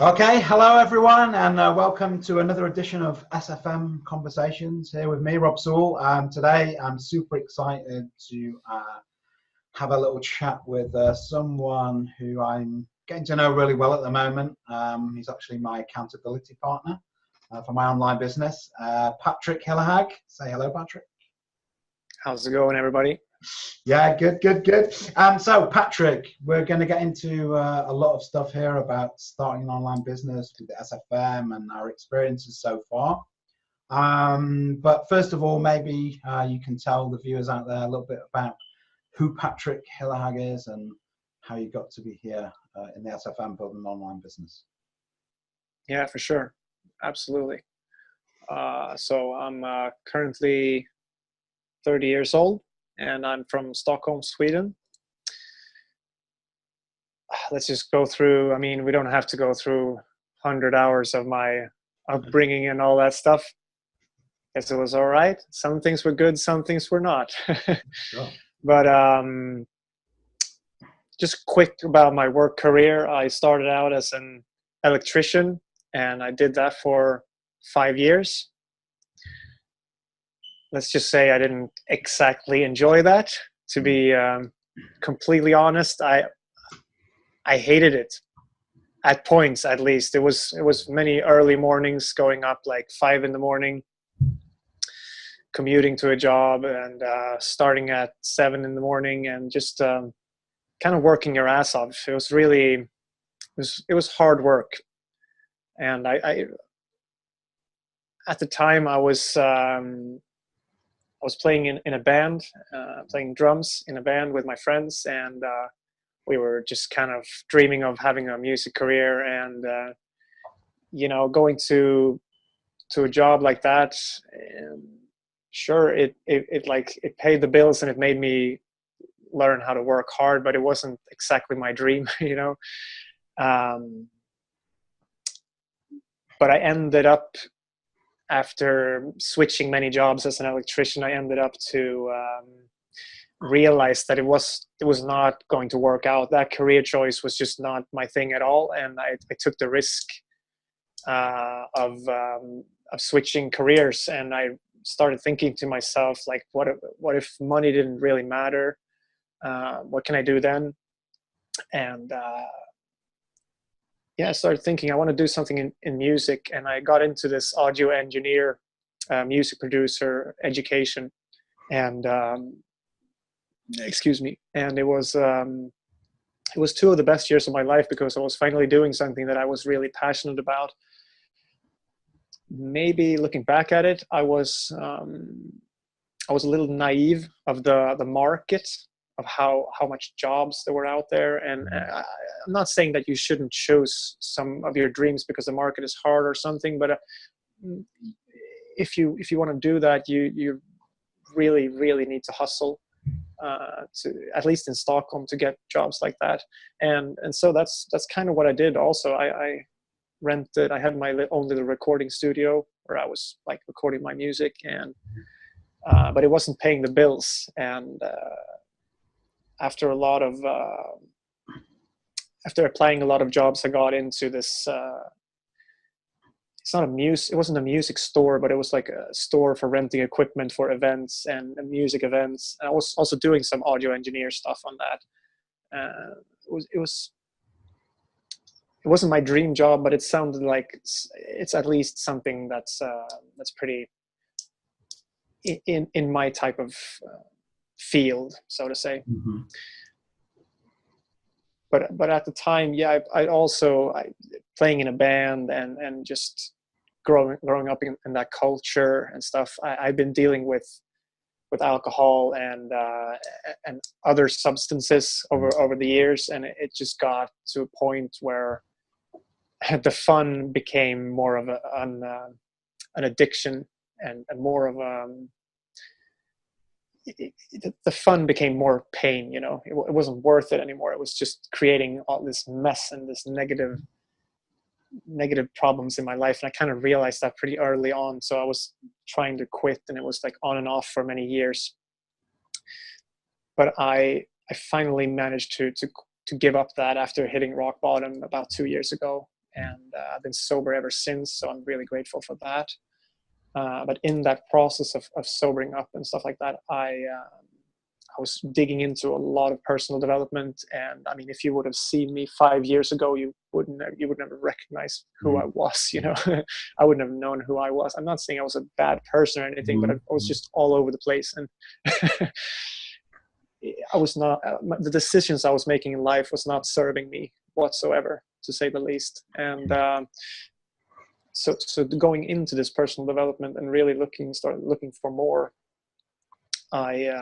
Okay, hello everyone, and welcome to another edition of SFM Conversations. Here with me, Rob Sewell. Today, I'm super excited to have a little chat with someone who I'm getting to know really well at the moment. He's actually my accountability partner for my online business, Patrick Hillahag. Say hello, Patrick. How's it going, everybody? Yeah, good. So, Patrick, we're going to get into a lot of stuff here about starting an online business with the SFM and our experiences so far. But first of all, maybe you can tell the viewers out there a little bit about who Patrick Hillahag is and how you got to be here in the SFM building an online business. Yeah, for sure. Absolutely. So I'm currently 30 years old. And I'm from Stockholm, Sweden. Let's just go through, we don't have to go through 100 hours of my upbringing and all that stuff. Guess it was all right. Some things were good, some things were not. Sure. But just quick about my work career. I started out as an electrician, and I did that for 5 years. Let's just say I didn't exactly enjoy that. To be completely honest, I hated it. At points, at least, it was many early mornings, going up like 5 a.m, commuting to a job, and starting at 7 a.m, and just kind of working your ass off. It was really, it was hard work, and I at the time I was playing in a band, playing drums in a band with my friends, and we were just kind of dreaming of having a music career, and going to a job like that. Sure, it paid the bills and it made me learn how to work hard, but it wasn't exactly my dream, But I ended up, after switching many jobs as an electrician, I ended up to realize that it was not going to work out. That career choice was just not my thing at all, and I took the risk of switching careers. And I started thinking to myself, like, what if money didn't really matter? What can I do then? And I started thinking I want to do something in music, and I got into this audio engineer, music producer education, and and it was 2 of the best years of my life, because I was finally doing something that I was really passionate about. Maybe looking back at it, I was a little naive of the market, of how much jobs there were out there. And I'm not saying that you shouldn't choose some of your dreams because the market is hard or something, but if you want to do that, you really, really need to hustle, to, at least in Stockholm, to get jobs like that. And so that's kind of what I did. Also, I had my own little recording studio where I was like recording my music, and but it wasn't paying the bills. And after applying a lot of jobs, I got into this. It wasn't a music store, but it was like a store for renting equipment for events and music events. And I was also doing some audio engineer stuff on that. It wasn't my dream job, but it sounded like it's at least something that's pretty in my type of field, so to say. Mm-hmm. But at the time, I also playing in a band and just growing up in that culture and stuff. I've been dealing with alcohol and other substances over the years, and it just got to a point where the fun became more of an addiction, and more of the fun became more pain. It wasn't worth it anymore. It was just creating all this mess and this negative problems in my life, and I kind of realized that pretty early on. So I was trying to quit, and it was like on and off for many years. But I finally managed to give up that after hitting rock bottom about 2 years ago. and I've been sober ever since. So I'm really grateful for that. But in that process of sobering up and stuff like that, I was digging into a lot of personal development. And I mean, if you would have seen me 5 years ago, you would never recognize who I was, you know. I wouldn't have known who I was. I'm not saying I was a bad person or anything, but I was just all over the place. And I was not, the decisions I was making in life was not serving me whatsoever, to say the least. And so going into this personal development and really started looking for more, I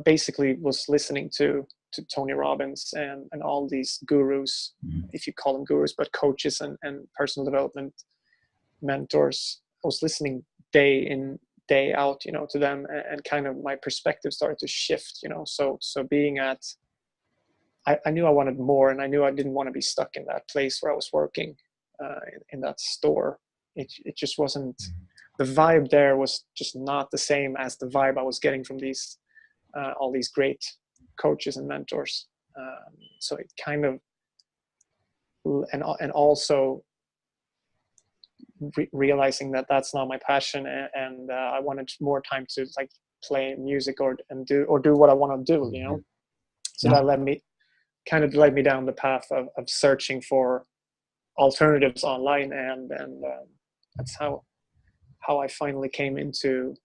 basically was listening to Tony Robbins and all these gurus, if you call them gurus, but coaches and personal development mentors. I was listening day in, day out, you know, to them, and kind of my perspective started to shift, you know. So being at, I knew I wanted more, and I knew I didn't want to be stuck in that place where I was working in that store. It just wasn't, the vibe there was just not the same as the vibe I was getting from these all these great coaches and mentors. So it kind of, and also realizing that that's not my passion, and I wanted more time to like play music or do what I want to do, you know. So that led me down the path of searching for alternatives online, and that's how I finally came into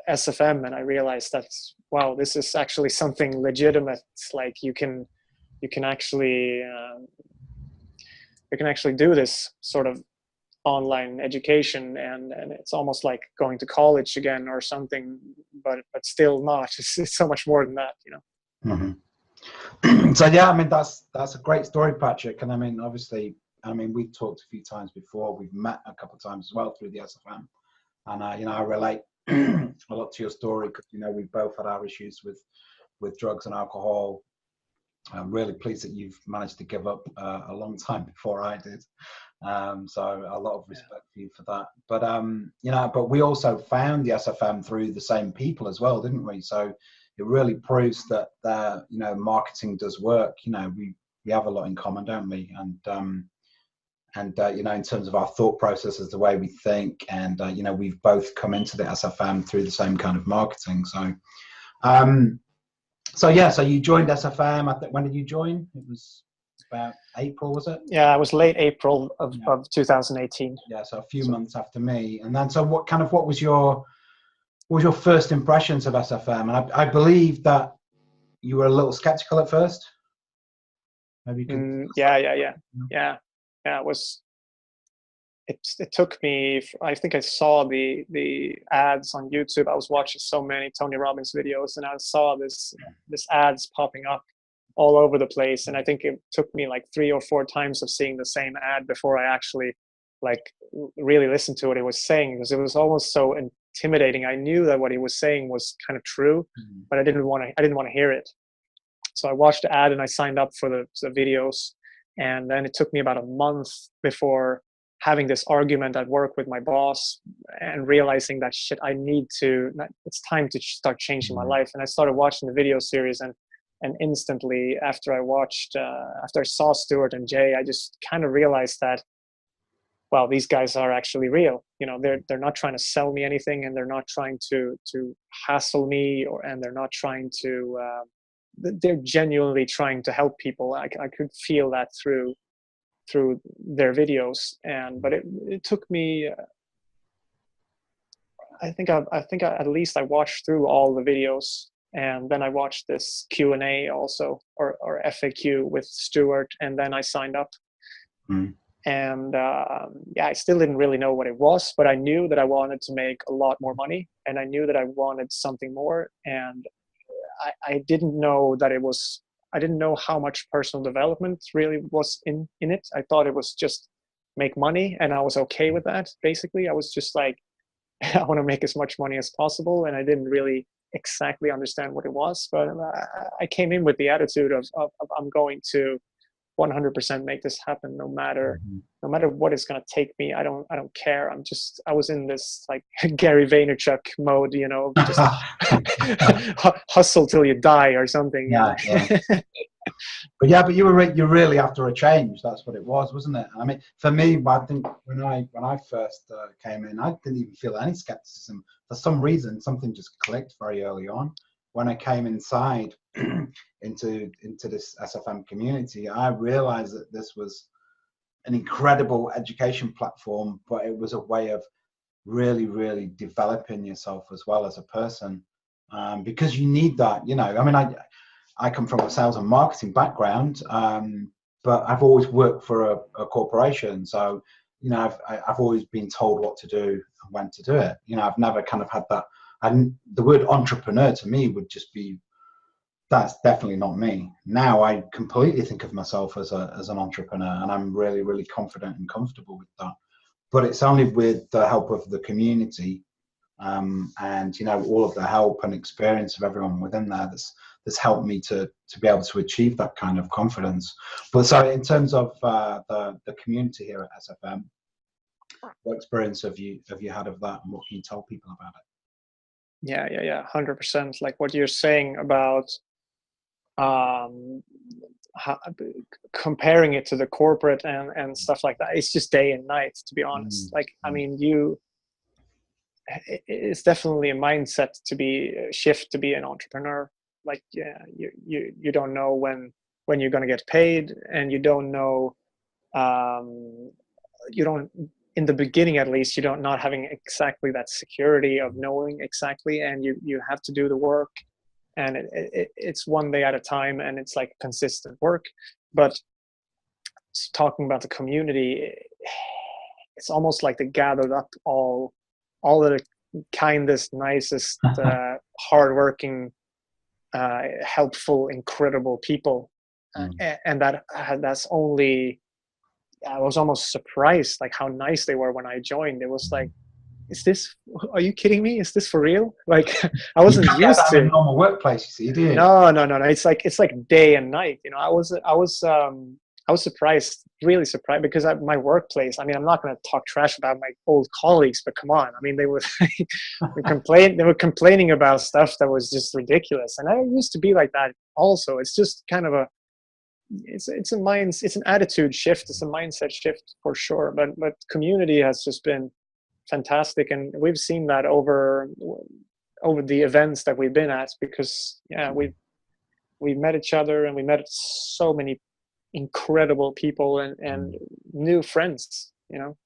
SFM, and I realized that, wow, this is actually something legitimate. It's like you can actually do this sort of online education, and it's almost like going to college again or something, but still not. It's so much more than that, you know. So yeah, I mean, that's a great story, Patrick. And I mean, obviously, we've talked a few times before. We've met a couple of times as well through the SFM, and you know, I relate a lot to your story because, you know, we've both had our issues with drugs and alcohol. I'm really pleased that you've managed to give up a long time before I did. So a lot of respect for you for that. But you know, but we also found the SFM through the same people as well, didn't we? So it really proves that you know, marketing does work. You know, we have a lot in common, don't we? And you know, in terms of our thought processes, the way we think, and you know, we've both come into the SFM through the same kind of marketing. So so yeah, so you joined SFM. I think, when did you join? It was about April, was it? Yeah, it was late April of 2018. Yeah, so a few months after me. And then, so what was your first impressions of SFM? And I believe that you were a little skeptical at first. Maybe you could. Yeah. It took me, I think I saw the ads on YouTube. I was watching so many Tony Robbins videos, and I saw this ads popping up all over the place. And I think it took me like 3 or 4 times of seeing the same ad before I actually like really listened to what he was saying, because it was almost so intimidating. I knew that what he was saying was kind of true, but I didn't want to hear it. So I watched the ad and I signed up for the videos. And then it took me about a month before having this argument at work with my boss and realizing that it's time to start changing my life. And I started watching the video series, and instantly after I saw Stuart and Jay, I just kind of realized that, well, these guys are actually real. You know, they're not trying to sell me anything, and they're not trying to hassle me, and they're not trying to, they're genuinely trying to help people. I could feel that through their videos. But it took me, I think at least I watched through all the videos, and then I watched this Q&A also, or FAQ with Stuart, and then I signed up. And I still didn't really know what it was, but I knew that I wanted to make a lot more money, and I knew that I wanted something more. And I didn't know that I didn't know how much personal development really was in it. I thought it was just make money, and I was okay with that. Basically, I was just like, I want to make as much money as possible, and I didn't really exactly understand what it was. But I came in with the attitude of I'm going to 100% make this happen, no matter what it's going to take me. I don't care. I was in this like Gary Vaynerchuk mode, you know, just hustle till you die or something. Yeah. But yeah, but you're really after a change. That's what it was, wasn't it? I mean, for me, I think when I first came in, I didn't even feel any skepticism. For some reason, something just clicked very early on. When I came inside into this SFM community, I realized that this was an incredible education platform, but it was a way of really, really developing yourself as well as a person, because you need that. You know, I mean, I come from a sales and marketing background, but I've always worked for a corporation. So, you know, I've always been told what to do and when to do it. You know, I've never kind of had that. And the word entrepreneur to me would just be, that's definitely not me. Now I completely think of myself as an entrepreneur, and I'm really, really confident and comfortable with that. But it's only with the help of the community, and you know, all of the help and experience of everyone within there that's helped me to be able to achieve that kind of confidence. But so in terms of the community here at SFM, what experience have you had of that, and what can you tell people about it? Yeah, 100%. Like what you're saying about how, comparing it to the corporate and stuff like that, it's just day and night, to be honest. Like, I mean, it's definitely a mindset to be shift to be an entrepreneur. Like, yeah, you don't know when you're going to get paid, and you don't know, you don't, in the beginning at least, you don't, not having exactly that security of knowing exactly, and you have to do the work, and it's one day at a time, and it's like consistent work. But talking about the community, it's almost like they gathered up all of the kindest, nicest, hardworking, helpful, incredible people, and that's only. I was almost surprised, like how nice they were when I joined. It was like, are you kidding me? Is this for real? Like, I wasn't used to in a normal workplace, you see, do you? No. It's like day and night. You know, I was surprised, really surprised, because at my workplace, I mean, I'm not going to talk trash about my old colleagues, but come on. I mean, they were complaining about stuff that was just ridiculous. And I used to be like that also. It's just kind of it's an attitude shift. It's a mindset shift for sure. But community has just been fantastic, and we've seen that over the events that we've been at, because we met each other, and we met so many incredible people and new friends, you know.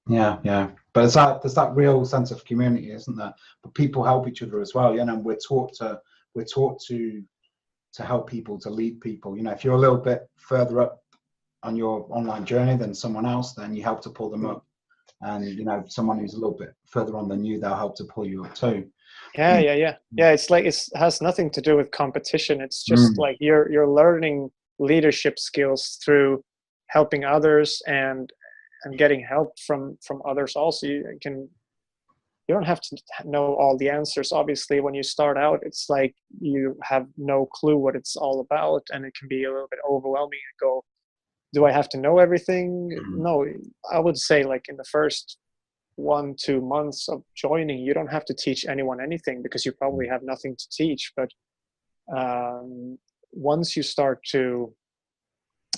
Yeah, but there's that real sense of community, isn't there? But people help each other as well. You know, we're taught to help people, to lead people. You know, if you're a little bit further up on your online journey than someone else, then you help to pull them up. And you know, someone who's a little bit further on than you, they'll help to pull you up too. Yeah. It's like, it has nothing to do with competition. It's just like you're learning leadership skills through helping others and getting help from others. Also, you don't have to know all the answers. Obviously, when you start out, it's like you have no clue what it's all about, and it can be a little bit overwhelming and go, do I have to know everything? No, I would say, like, in the first 1-2 months of joining, you don't have to teach anyone anything, because you probably have nothing to teach. But once you start to,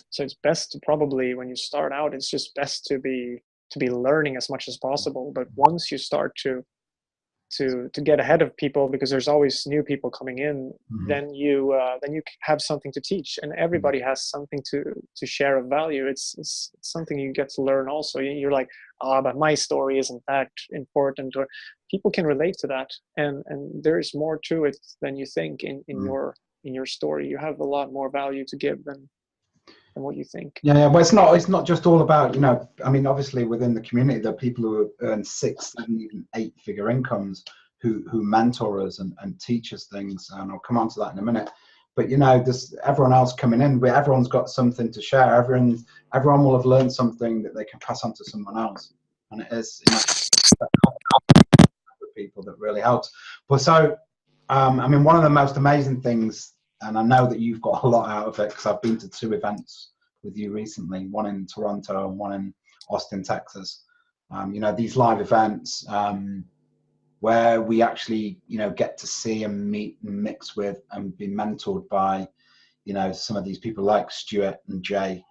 so it's best to probably, when you start out, it's just best to be learning as much as possible. But once you start to get ahead of people, because there's always new people coming in, then you have something to teach, and everybody has something to share of value. It's something you get to learn also. You're like, but my story isn't that important, or people can relate to that, and there's more to it than you think in your story. You have a lot more value to give than what you think. Yeah, but it's not just all about, you know, I mean, obviously within the community, there are people who earn 6, 7, even 8-figure incomes who mentor us and teach us things, and I'll come on to that in a minute. But you know, everyone else coming in, everyone's got something to share. Everyone will have learned something that they can pass on to someone else, and it is, you know, that people that really helps. But so, I mean, one of the most amazing things, and I know that you've got a lot out of it, because I've been to 2 events with you recently, one in Toronto and one in Austin, Texas. You know, these live events where we actually, you know, get to see and meet and mix with and be mentored by, you know, some of these people like Stuart and Jay,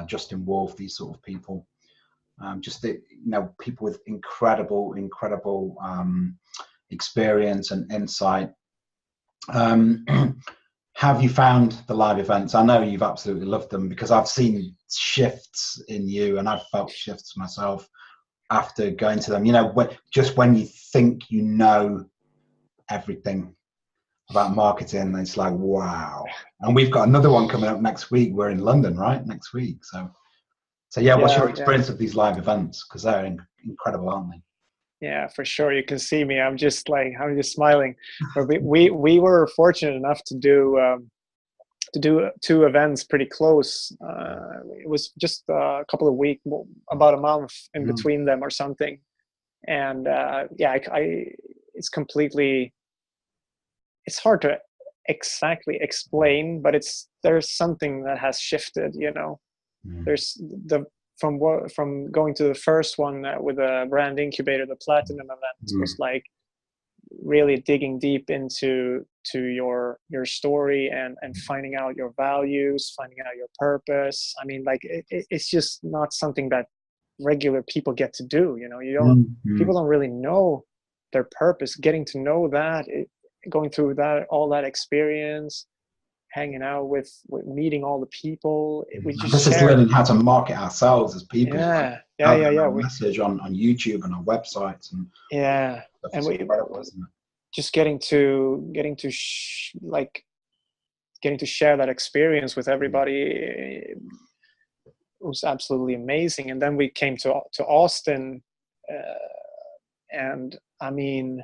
Justin Wolf, these sort of people, just the, you know, people with incredible experience and insight. Have you found the live events? I know you've absolutely loved them, because I've seen shifts in you, and I've felt shifts myself after going to them. You know, when you think you know everything about marketing, it's like, wow. And we've got another one coming up next week. We're in London, right? Next week. So yeah, what's your experience of these live events? Because they're incredible, aren't they? Yeah, for sure. You can see me. I'm just smiling. But we were fortunate enough to do 2 events pretty close. It was just a couple of weeks, about a month in between them or something. And it's hard to exactly explain, but there's something that has shifted, you know. There's from going to the first one with a brand incubator, the platinum event was like really digging deep into your story and finding out your values, finding out your purpose. I mean, like it's just not something that regular people get to do, you know. People don't really know their purpose. Getting to know that, going through that, all that experience, hanging out with meeting all the people. This is learning how to market ourselves as people. Yeah. Message on YouTube and our websites and and we just getting to share that experience with everybody. It was absolutely amazing. And then we came to Austin, and I mean,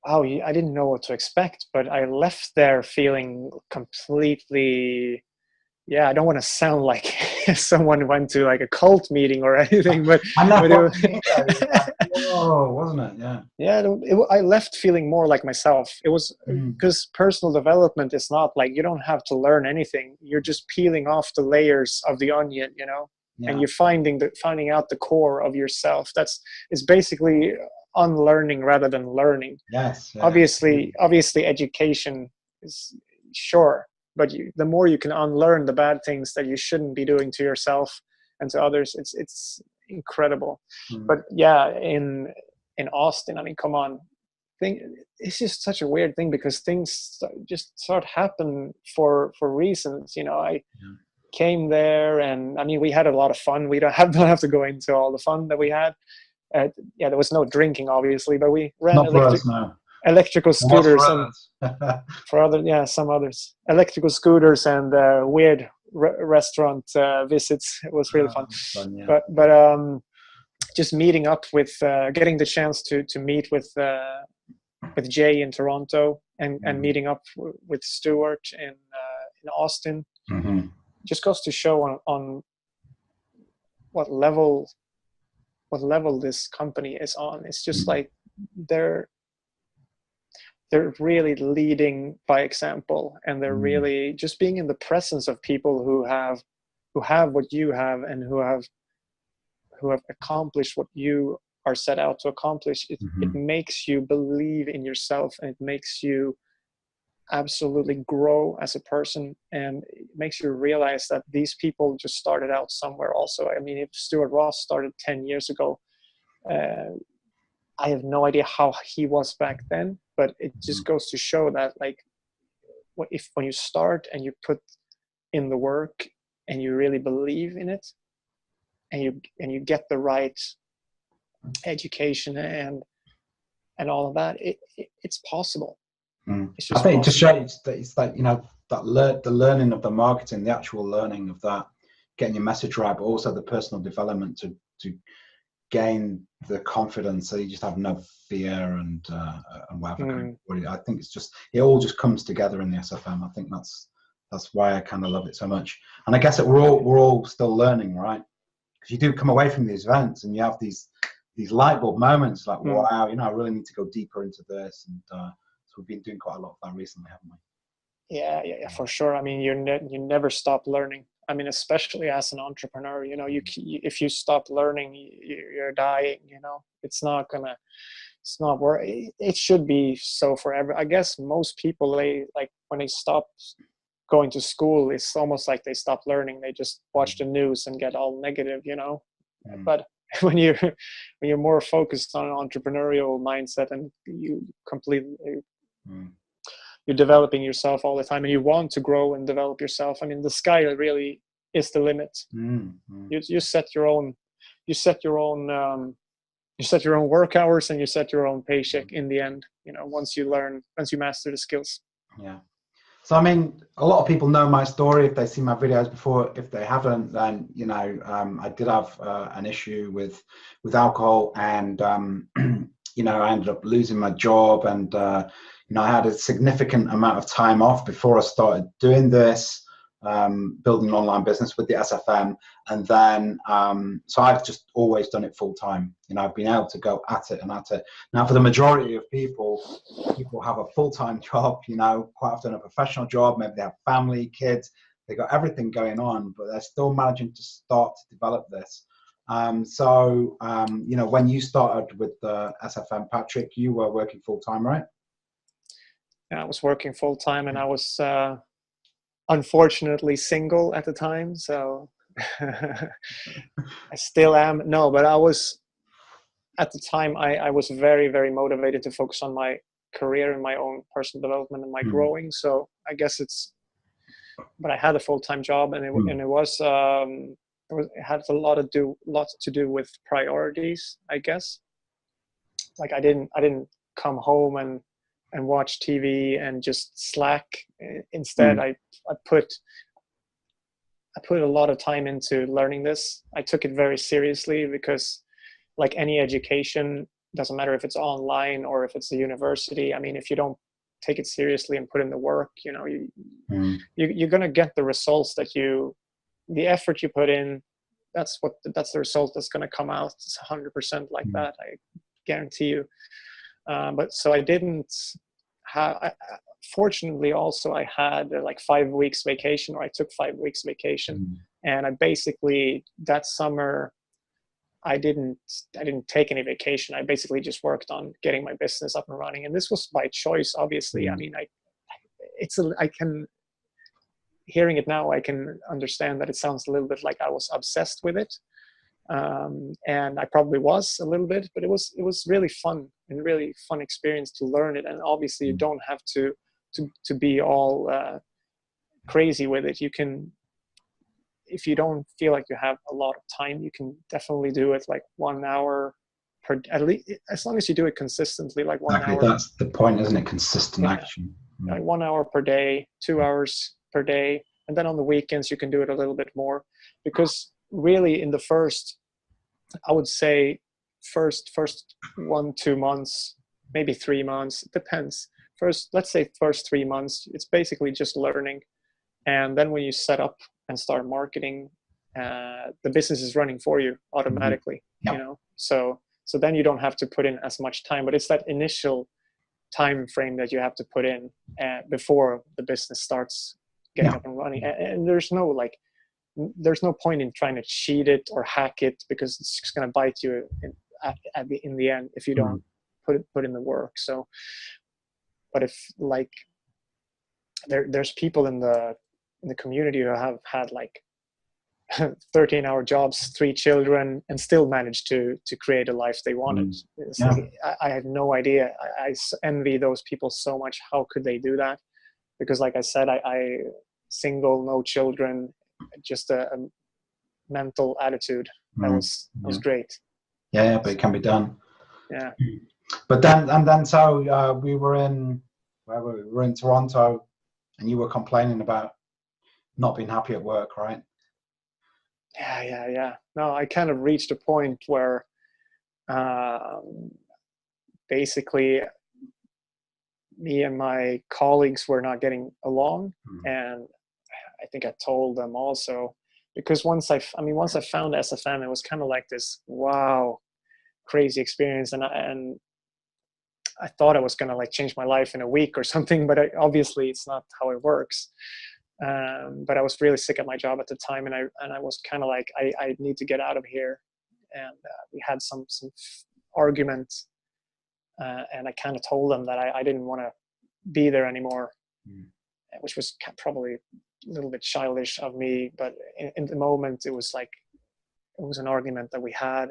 I didn't know what to expect, but I left there feeling completely, I don't want to sound like someone went to like a cult meeting or anything, but whoa, wasn't it? I left feeling more like myself. It was because personal development is not like, you don't have to learn anything. You're just peeling off the layers of the onion, you know, and you're finding out the core of yourself. It's basically unlearning rather than learning. Obviously education is sure, but the more you can unlearn the bad things that you shouldn't be doing to yourself and to others, it's incredible. But in Austin, I mean, come on, it's just such a weird thing, because things just start happen for reasons, you know. I came there, and I mean, we had a lot of fun. We don't have to go into all the fun that we had. There was no drinking, obviously, but we ran electrical scooters and for some others, electrical scooters and weird restaurant visits. It was really fun. But just meeting up with, getting the chance to meet with Jay in Toronto and meeting up with Stuart in Austin, just goes to show on what level this company is on. It's just like they're really leading by example, and they're really just being in the presence of people who have what you have, and who have accomplished what you are set out to accomplish. It makes you believe in yourself, and it makes you absolutely grow as a person, and it makes you realize that these people just started out somewhere also. I mean, if Stuart Ross started 10 years ago, I have no idea how he was back then, but it just goes to show that, like, when you start and you put in the work and you really believe in it, and you get the right education and all of that, it's possible. It's just, I think it just shows that it's like, you know, that the learning of the marketing, the actual learning of that, getting your message right, but also the personal development to gain the confidence, so you just have no fear and whatever. I think it all just comes together in the SFM. I think that's why I kind of love it so much. And I guess that we're all still learning, right? Because you do come away from these events and you have these light bulb moments, like, wow, you know, I really need to go deeper into this. And so we've been doing quite a lot of that recently, haven't we? Yeah, for sure. I mean, you never stop learning. I mean, especially as an entrepreneur, you know, if you stop learning, you're dying. You know, it's not gonna it's not work. It should be so forever. I guess most people, they like when they stop going to school, it's almost like they stop learning. They just watch the news and get all negative, you know. But when you're more focused on an entrepreneurial mindset, and you completely you're developing yourself all the time, and you want to grow and develop yourself, I mean, the sky really is the limit. You set your own work hours, and you set your own paycheck in the end, you know, once you master the skills. Yeah. So, I mean, a lot of people know my story if they see my videos before. If they haven't, then, you know, I did have an issue with alcohol, and, you know, I ended up losing my job, and, you know, I had a significant amount of time off before I started doing this, building an online business with the SFM. And then, so I've just always done it full time. You know, I've been able to go at it and at it. Now, for the majority of people have a full-time job, you know, quite often a professional job, maybe they have family, kids, they got everything going on, but they're still managing to start to develop this. You know, when you started with the SFM, Patrick, you were working full-time, right? Yeah, I was working full-time, and I was unfortunately single at the time, so I still am. No, but I was, at the time, I was very, very motivated to focus on my career and my own personal development and my growing. So I guess but I had a full-time job, and it had a lot to do with priorities, I guess. Like I didn't come home and watch TV and just slack. Instead, I put a lot of time into learning this. I took it very seriously because, like any education, doesn't matter if it's online or if it's a university. I mean, if you don't take it seriously and put in the work, you know, you're going to get the results the effort you put in. That's the result that's going to come out. It's 100% like that. I guarantee you. But so I didn't have, fortunately also I had like 5 weeks vacation, or I took 5 weeks vacation. And I basically, that summer, I didn't take any vacation. I basically just worked on getting my business up and running. And this was by choice, obviously. I mean, hearing it now, I can understand that it sounds a little bit like I was obsessed with it. And I probably was a little bit, but it was really fun, and really fun experience to learn it. And obviously you don't have to be all crazy with it. You can, if you don't feel like you have a lot of time, you can definitely do it like 1 hour per, at least, as long as you do it consistently, like 1 hour. That's the point, isn't it? Consistent action. Like 1 hour per day, 2 hours per day. And then on the weekends, you can do it a little bit more, because really in the first, I would say first 1-2 months, maybe 3 months, it depends. Let's say first 3 months, it's basically just learning. And then when you set up and start marketing, the business is running for you automatically, you know? So then you don't have to put in as much time, but it's that initial time frame that you have to put in before the business starts getting up and running. And there's no point in trying to cheat it or hack it, because it's just going to bite you in the end if you don't put in the work. So, but if like there's people in the community who have had like 13-hour jobs, 3 children, and still managed to create a life they wanted. Like, I have no idea. I envy those people so much. How could they do that? Because like I said, I single, no children, just a mental attitude. That was great. Yeah, but it can be done. Yeah. But then so we were in Toronto, and you were complaining about not being happy at work, right? Yeah. No, I kind of reached a point where basically me and my colleagues were not getting along. And I think I told them also, because once I found SFM, it was kind of like this, wow, crazy experience. And I thought I was going to like change my life in a week or something, but obviously it's not how it works. But I was really sick at my job at the time, and I was kind of like, I need to get out of here. And we had some argument and I kind of told them that I didn't want to be there anymore, which was probably a little bit childish of me, but in the moment it was like, it was an argument that we had.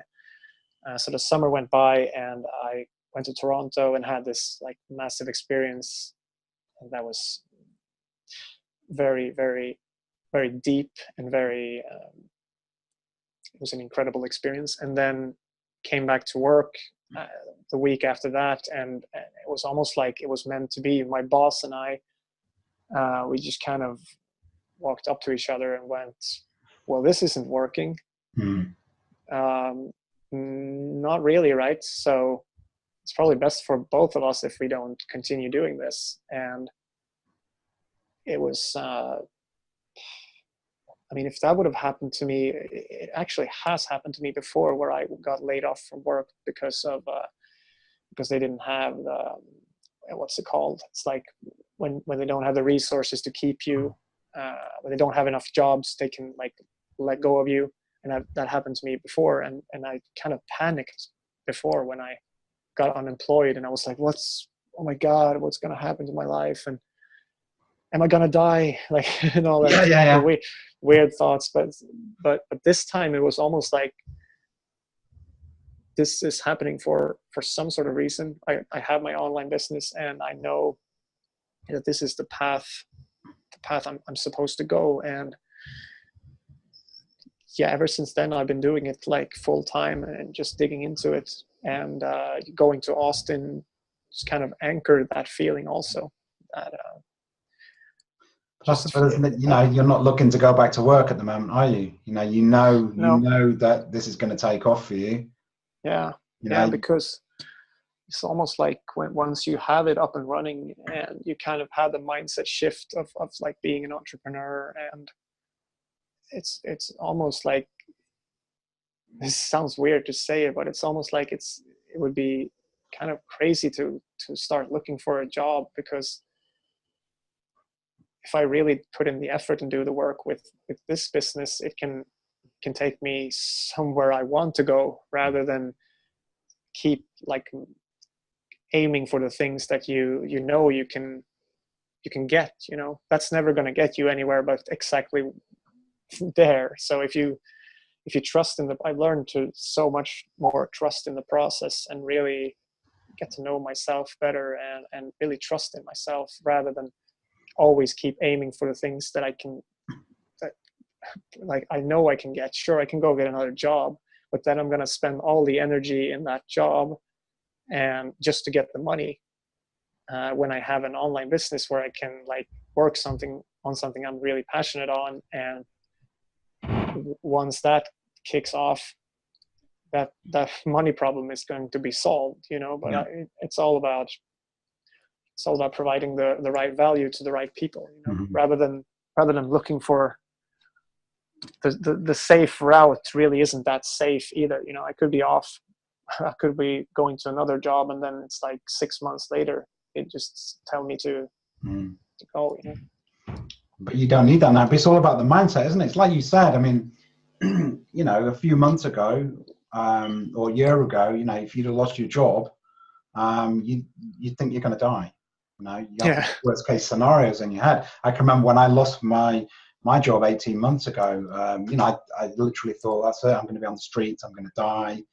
So the summer went by and I went to Toronto and had this like massive experience, and that was very, very, very deep and very, it was an incredible experience. And then came back to work the week after that, and it was almost like it was meant to be. My boss and I, we just kind of walked up to each other and went, well, this isn't working. Not really, right? So it's probably best for both of us if we don't continue doing this. And it was, I mean, if that would have happened to me, it actually has happened to me before, where I got laid off from work because they didn't have the, what's it called? It's like when they don't have the resources to keep you, when they don't have enough jobs, they can like let go of you. And that happened to me before, and I kind of panicked before when I got unemployed, and I was like, oh my God, what's going to happen to my life? And am I going to die? Like, and all that weird thoughts. But this time it was almost like, this is happening for some sort of reason. I have my online business, and I know that this is the path I'm supposed to go. And yeah, ever since then I've been doing it like full time and just digging into it, and going to Austin just kind of anchored that feeling also. That you're not looking to go back to work at the moment, are you? You know that this is going to take off for you. Yeah, because it's almost like once you have it up and running, and you kind of have the mindset shift of like being an entrepreneur, and it's almost like, this sounds weird to say it, but it's almost like it would be kind of crazy to start looking for a job, because if I really put in the effort and do the work with this business, it can take me somewhere I want to go, rather than keep like aiming for the things that you can get. That's never going to get you anywhere but exactly there. So if you trust in I learned to so much more trust in the process, and really get to know myself better, and really trust in myself, rather than always keep aiming for the things that I know I can get. Sure, I can go get another job, but then I'm going to spend all the energy in that job and just to get the money, when I have an online business where I can like work on something I'm really passionate on, and once that kicks off, that money problem is going to be solved. But it's all about providing the right value to the right people, rather than looking for the safe route. Really isn't that safe either. I could be off, I could be going to another job, and then it's like 6 months later it just tell me to go. But you don't need that now. But it's all about the mindset, isn't it? It's like you said. I mean, a few months ago, or a year ago, if you'd have lost your job, you'd think you're going to die. You have worst case scenarios in your head. I can remember when I lost my job 18 months ago. I literally thought, that's it. I'm going to be on the streets. I'm going to die,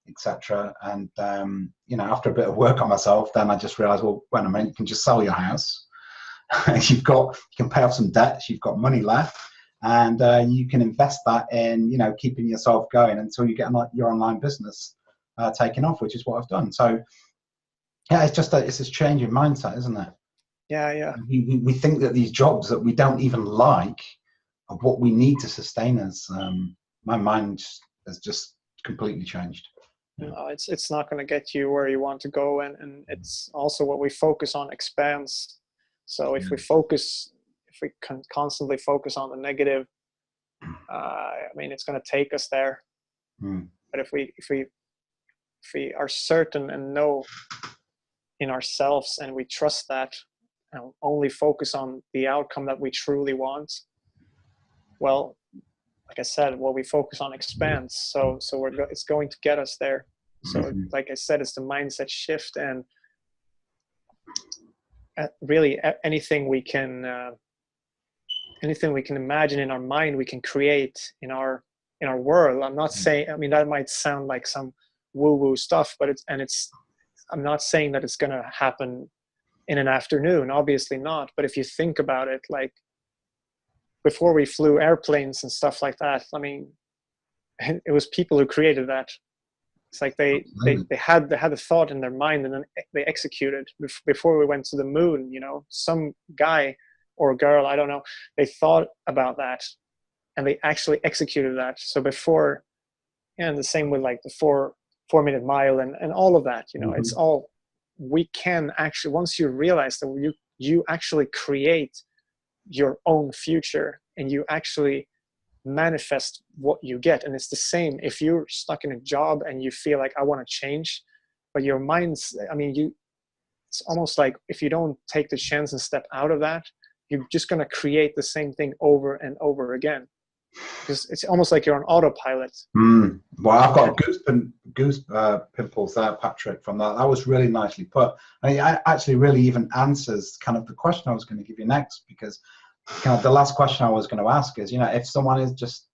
etc. And after a bit of work on myself, then I just realized, well, wait a minute, you can just sell your house. you can pay off some debts. You've got money left, and you can invest that in keeping yourself going until you get your online business taking off, which is what I've done. So yeah, it's this change in mindset, isn't it? Yeah. We think that these jobs that we don't even like are what we need to sustain us. My mind has just completely changed. It's not going to get you where you want to go, and it's also what we focus on expands. So if we can constantly focus on the negative, it's going to take us there. But if we are certain and know in ourselves, and we trust that, and only focus on the outcome that we truly want, well, like I said, what we focus on expands. So it's going to get us there. So like I said, it's the mindset shift, and really anything we can imagine in our mind, we can create in our world. I'm not saying, I mean, that might sound like some woo-woo stuff, but I'm not saying that it's going to happen in an afternoon, obviously not. But if you think about it, like before we flew airplanes and stuff like that, I mean, it was people who created that. It's like they had a thought in their mind, and then they executed. Before we went to the moon, you know, some guy or girl, I don't know, they thought about that and they actually executed that. So before, and the same with like the 4-minute mile and all of that, you know, it's all, we can actually, once you realize that you actually create your own future, and you actually manifest what you get. And it's the same if you're stuck in a job and you feel like, I want to change, but your mind's, I mean, it's almost like if you don't take the chance and step out of that, you're just going to create the same thing over and over again, because it's almost like you're on autopilot. Well, I've got goose pimples there, Patrick, from that. That was really nicely put. I mean, it actually really even answers kind of the question I was going to give you next, because kind of the last question I was going to ask is, you know, if someone is just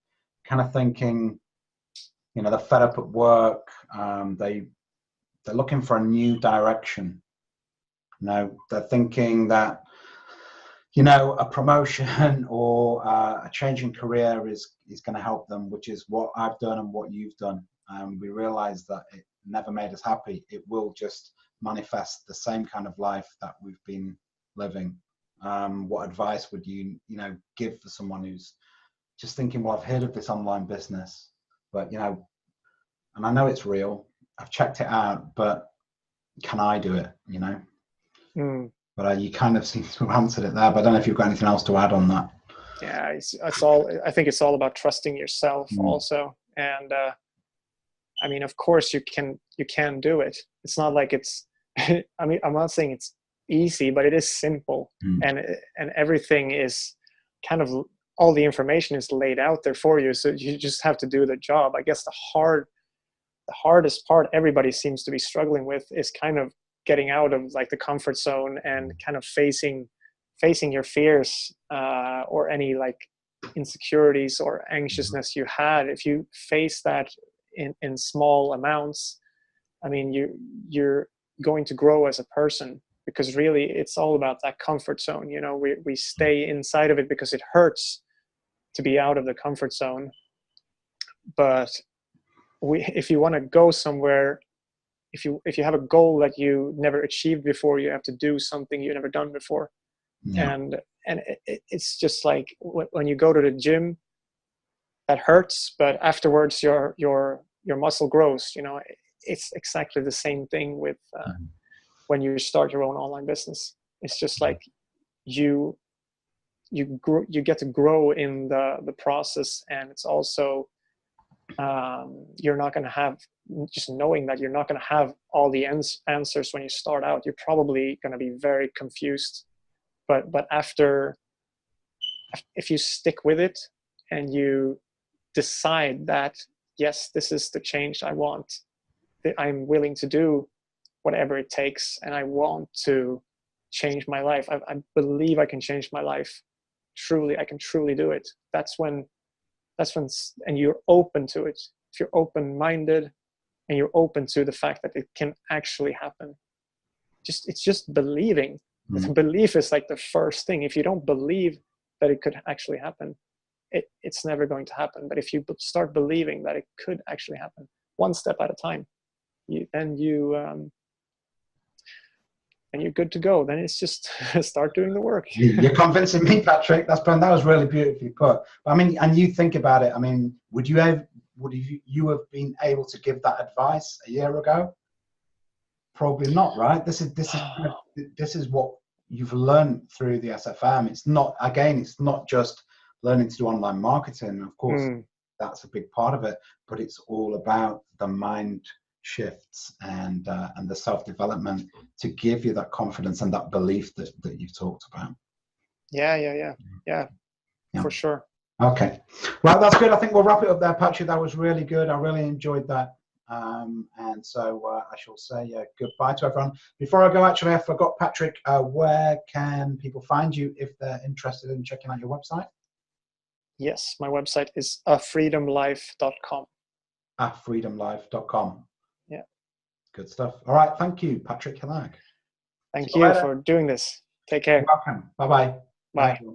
kind of thinking, you know, they're fed up at work, they're looking for a new direction. You know, they're thinking that, you know, a promotion or a change in career is going to help them, which is what I've done and what you've done. We realize that it never made us happy. It will just manifest the same kind of life that we've been living. What advice would you know, give for someone who's just thinking, well, I've heard of this online business, but, you know, and I know it's real, I've checked it out, but can I do it, you know? But you kind of seem to have answered it there, but I don't know if you've got anything else to add on that. Yeah, it's all, I think it's all about trusting yourself also. And I mean, of course you can do it. It's not like it's, I mean, I'm not saying it's easy, but it is simple. And everything is kind of, all the information is laid out there for you. So you just have to do the job. I guess the hardest part everybody seems to be struggling with is kind of getting out of like the comfort zone and kind of facing your fears, or any like insecurities or anxiousness you had. If you face that in small amounts, I mean, you're going to grow as a person, because really it's all about that comfort zone. You know, we stay inside of it because it hurts to be out of the comfort zone. But if you want to go somewhere, if you have a goal that you never achieved before, you have to do something you've never done before. And it's just like when you go to the gym, that hurts, but afterwards your muscle grows. You know, it's exactly the same thing with when you start your own online business. It's just like you get to grow in the process, and it's also you're not going to have, just knowing that you're not going to have all the answers when you start out. You're probably going to be very confused, but after, if you stick with it and you decide that, yes, this is the change I want, that I'm willing to do whatever it takes, and I want to change my life. I believe I can change my life. Truly, I can truly do it. That's when, and you're open to it. If you're open-minded and you're open to the fact that it can actually happen, it's just believing. The belief is like the first thing. If you don't believe that it could actually happen, it's never going to happen. But if you start believing that it could actually happen, one step at a time, then you're good to go. Then it's just start doing the work. You're convincing me, Patrick. That was really beautifully put. I mean, and you think about it. I mean, would you have been able to give that advice a year ago? Probably not, right? This is what you've learned through the SFM. It's not just learning to do online marketing. Of course, that's a big part of it, but it's all about the mind shifts and the self-development to give you that confidence and that belief that you've talked about. Yeah, for sure. Okay, well, that's good. I think we'll wrap it up there, Patrick. That was really good. I really enjoyed that. And so I shall say goodbye to everyone. Before I go, actually, I forgot, Patrick, where can people find you if they're interested in checking out your website? Yes, my website is afreedomlife.com. Freedomlife.com. Yeah. Good stuff. All right. Thank you, Patrick Hillag. Thank you for doing this. Take care. You're welcome. Bye-bye. Bye. Bye.